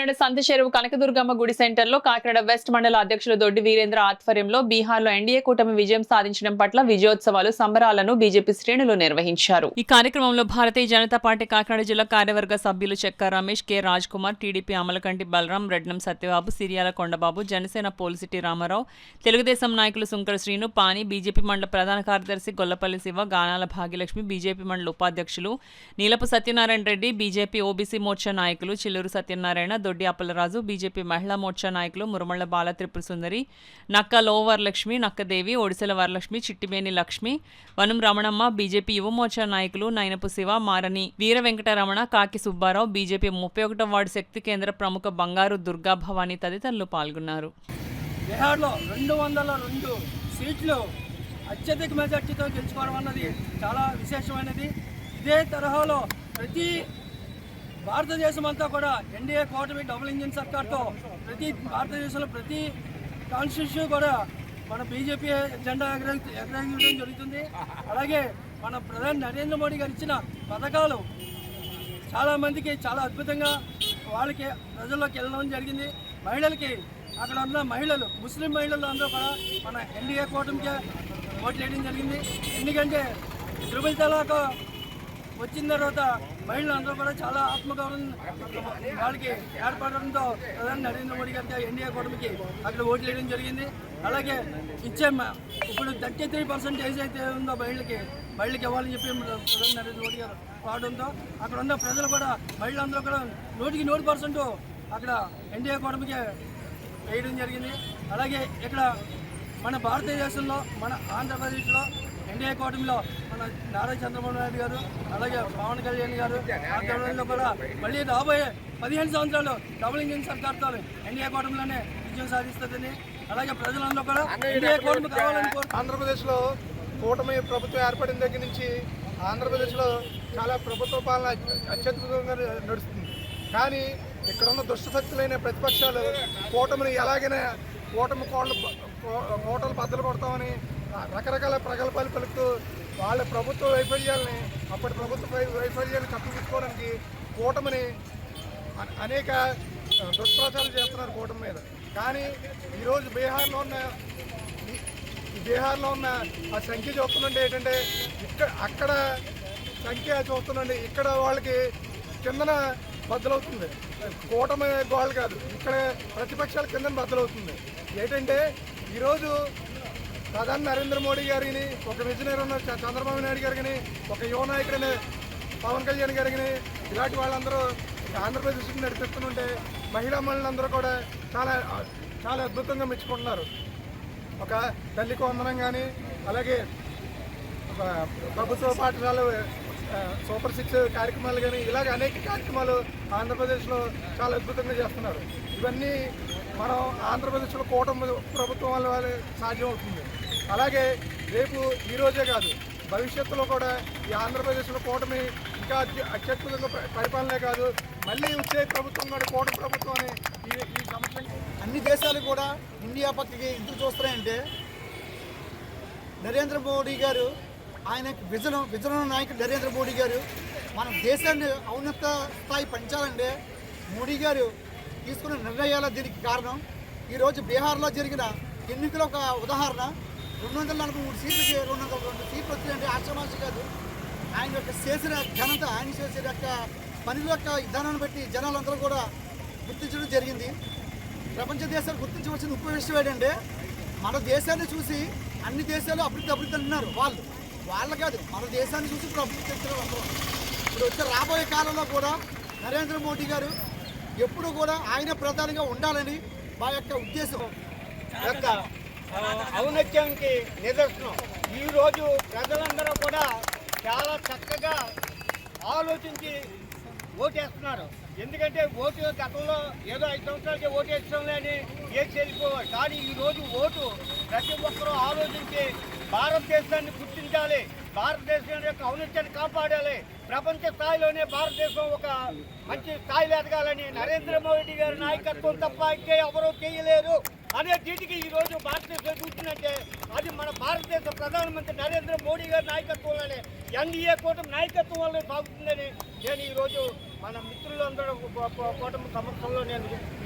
కాకినాడ సంత చెరువు కనకదుర్గమ్మ గుడి సెంటర్ లో కాకినాడ వెస్ట్ మండల అధ్యక్షులు దొడ్డి వీరేంద్ర ఆధ్వర్యంలో బీహార్ లో ఎన్డీఏ కూటమి విజయం సాధించడం పట్ల విజయోత్సవాలు సంబరాలను బీజేపీ శ్రేణులు నిర్వహించారు. ఈ కార్యక్రమంలో భారతీయ జనతా పార్టీ కాకినాడ జిల్లా కార్యవర్గ సభ్యులు చెక్క రమేష్, కె రాజ్ కుమార్, టీడీపీ అమలకంటి బలరాం, రెడ్నం సత్యబాబు, సిరియాల కొండబాబు, జనసేన పోలిసిటి రామారావు, తెలుగుదేశం నాయకులు సుంకర శ్రీను, పాని, బీజేపీ మండల ప్రధాన కార్యదర్శి గొల్లపల్లి శివ, గానాల భాగ్యలక్ష్మి, బీజేపీ మండల ఉపాధ్యక్షులు నీలపు సత్యనారాయణ రెడ్డి, బీజేపీ ఓబీసీ మోర్చా నాయకులు చిల్లూరు సత్యనారాయణ, దొడ్డి అప్పలరాజు, బీజేపీ మహిళా మోర్చా నాయకులు మురమళ్ల బాల త్రిపుర సుందరి, నక్క లో వరలక్ష్మి, నక్కదేవి, ఒడిశల వరలక్ష్మి, చిట్టిమేని లక్ష్మి, వనం రమణమ్మ, బీజేపీ యువ మోర్చా నాయకులు నయనపు శివ, మారని వీర వెంకటరమణ, కాకి సుబ్బారావు, బీజేపీ 31వ వార్డు శక్తి కేంద్ర ప్రముఖ బంగారు దుర్గా భవానీ తదితరులు పాల్గొన్నారు. బీహార్లో 202 సీట్లు అత్యధిక మెజార్టీతో గెలుచుకోవడం అన్నది చాలా విశేషమైనది. ఇదే తరహాలో ప్రతి భారతదేశం అంతా కూడా ఎన్డీఏ కూటమి డబుల్ ఇంజిన్ సర్కార్తో భారతదేశంలో ప్రతి కాన్స్టిట్యూషన్ కూడా మన బీజేపీ జెండా ఎగరేయడం జరుగుతుంది. అలాగే మన ప్రధాని నరేంద్ర మోడీ గారు ఇచ్చిన పథకాలు చాలామందికి చాలా అద్భుతంగా వాళ్ళకి ప్రజల్లోకి వెళ్ళడం జరిగింది. మహిళలకి అక్కడ ఉన్న మహిళలు, ముస్లిం మహిళలు అందరూ కూడా మన ఎన్డీఏ కూటమికి ఓట్లు వేయడం జరిగింది. ఎందుకంటే త్రిపుల్ తలాక్ వచ్చిన తర్వాత మహిళలందరూ కూడా చాలా ఆత్మగౌరవం వాళ్ళకి ఏర్పడడంతో ప్రధాని నరేంద్ర మోడీ గారికి ఎన్డీఏ కూటమికి అక్కడ ఓట్లు వేయడం జరిగింది. అలాగే ఇప్పుడు 33% అయితే ఉందో మహిళలకి ఇవ్వాలని చెప్పి ప్రధాని నరేంద్ర మోడీ గారు రావడంతో అక్కడ ఉన్న ప్రజలు కూడా మహిళలందరూ కూడా 100% అక్కడ ఎన్డీఏ కూటమికి వేయడం జరిగింది. అలాగే ఇక్కడ మన భారతదేశంలో మన ఆంధ్రప్రదేశ్లో ఎన్డీఏ కూటమిలో మన నారా చంద్రబాబు నాయుడు గారు, అలాగే పవన్ కళ్యాణ్ గారు ఆధ్వర్యంలో కూడా మళ్ళీ రాబోయే 15 సంవత్సరాలు డబుల్ ఇంజిన్ సర్కార్తో ఎన్డీఏ కూటమిలోనే విజయం సాధిస్తుందని, అలాగే ప్రజలందరూ కూడా ఎన్డీఏ కూటమి కావాలని ఆంధ్రప్రదేశ్లో కూటమి ప్రభుత్వం ఏర్పడిన దగ్గర నుంచి ఆంధ్రప్రదేశ్లో చాలా ప్రభుత్వ పాలన అత్యద్భుతంగా నడుస్తుంది. కానీ ఇక్కడ ఉన్న దుష్టశక్తులైన ప్రతిపక్షాలు కూటమిని ఎలాగైనా కోటలు బద్దలు కొడతామని రకరకాల ప్రగల్భాలు పలుకుతూ వాళ్ళ ప్రభుత్వ వైఫల్యాలని, అప్పటి ప్రభుత్వ వైఫల్యాన్ని కప్పిపుచ్చుకోవడానికి కూటమిని అనేక దుష్ప్రచారాలు చేస్తున్నారు కూటమి మీద. కానీ ఈరోజు బీహార్లో ఉన్న ఆ సంఖ్య చూస్తుందంటే ఏంటంటే అక్కడ సంఖ్య చూస్తుందండి, ఇక్కడ వాళ్ళకి కిందన బద్దలవుతుంది. కూటమి గోళ్ళు కాదు, ఇక్కడ ప్రతిపక్షాల కిందన బద్దలవుతుంది. ఏంటంటే ఈరోజు ప్రధాని నరేంద్ర మోడీ గారిని, ఒక విజనరీ ఉన్న చంద్రబాబు నాయుడు గారిని, ఒక యువ నాయకుడైన పవన్ కళ్యాణ్ గారిని, ఇలాంటి వాళ్ళందరూ ఆంధ్రప్రదేశ్ని నడిపిస్తుంటే మహిళలందరూ కూడా చాలా చాలా అద్భుతంగా మెచ్చుకుంటున్నారు. ఒక తల్లికి వందనం కానీ, అలాగే ప్రభుత్వ పాఠశాలలు సూపర్ 6 కార్యక్రమాలు కానీ, ఇలాగ అనేక కార్యక్రమాలు ఆంధ్రప్రదేశ్లో చాలా అద్భుతంగా చేస్తున్నారు. ఇవన్నీ మనం ఆంధ్రప్రదేశ్లో కూటమి ప్రభుత్వం వల్ల సాధ్యం అవుతుంది. అలాగే రేపు ఈరోజే కాదు, భవిష్యత్తులో కూడా ఈ ఆంధ్రప్రదేశ్లో కూటమి ఇంకా అత్యద్భుతంగా పరిపాలనే కాదు, మళ్ళీ వచ్చే ప్రభుత్వం కూడా కూటమి ప్రభుత్వం అని ఈ సంవత్సరం అన్ని దేశాలు కూడా ఇండియా పక్కకి ఎందుకు చూస్తున్నాయంటే నరేంద్ర మోడీ గారు, ఆయన విజన నాయకుడు నరేంద్ర మోడీ గారు మన దేశాన్ని ఔన్నత స్థాయి పెంచాలంటే మోడీ గారు తీసుకున్న నిర్ణయాల దీనికి కారణం. ఈరోజు బీహార్లో జరిగిన ఎన్నికల ఒక ఉదాహరణ. 243 సీట్లకి 202 సీట్లు వచ్చినాయంటే ఆశ్రమాసి కాదు. ఆయన యొక్క చేసిన ఘనత, ఆయన చేసిన యొక్క పనుల యొక్క విధానాన్ని బట్టి జనాలందరూ కూడా గుర్తించడం జరిగింది. ప్రపంచ దేశాలు గుర్తించవలసిన ముఖ్య విషయం ఏంటంటే మన దేశాన్ని చూసి అన్ని దేశాలు అభివృద్ధి అంటున్నారు. వాళ్ళు కాదు, మన దేశాన్ని చూసి ఇప్పుడు అభివృద్ధి చెందుతున్నారు అందరూ. ఇప్పుడు వచ్చే రాబోయే కాలంలో కూడా నరేంద్ర మోడీ గారు ఎప్పుడు కూడా ఆయన ప్రధానిగా ఉండాలని మా యొక్క ఉద్దేశం. యొక్క ఔన్నత్యానికి నిదర్శనం. ఈరోజు ప్రజలందరూ కూడా చాలా చక్కగా ఆలోచించి ఓటేస్తున్నారు. ఎందుకంటే ఓటు గతంలో ఏదో 5 సంవత్సరాలకి ఓటు వేస్తాం అని ఏది వెళ్ళిపోవాలి. కానీ ఈరోజు ఓటు ప్రతి ఒక్కరూ ఆలోచించి భారతదేశాన్ని గుర్తించాలి, భారతదేశం యొక్క ఔన్నత్యాన్ని కాపాడాలి, ప్రపంచ స్థాయిలోనే భారతదేశం ఒక మంచి స్థాయిలో ఎదగాలని నరేంద్ర మోడీ గారి నాయకత్వం తప్ప ఇంకే ఎవరూ చేయలేరు అనే దీనికి ఈరోజు భారతదేశం చూస్తుందంటే అది మన భారతదేశ ప్రధానమంత్రి నరేంద్ర మోడీ గారి నాయకత్వంలోనే, ఎన్డీఏ కూటమి నాయకత్వం వల్లే సాగుతుందని నేను ఈరోజు మన మిత్రులందరూ కూటమి సమక్షంలో నేను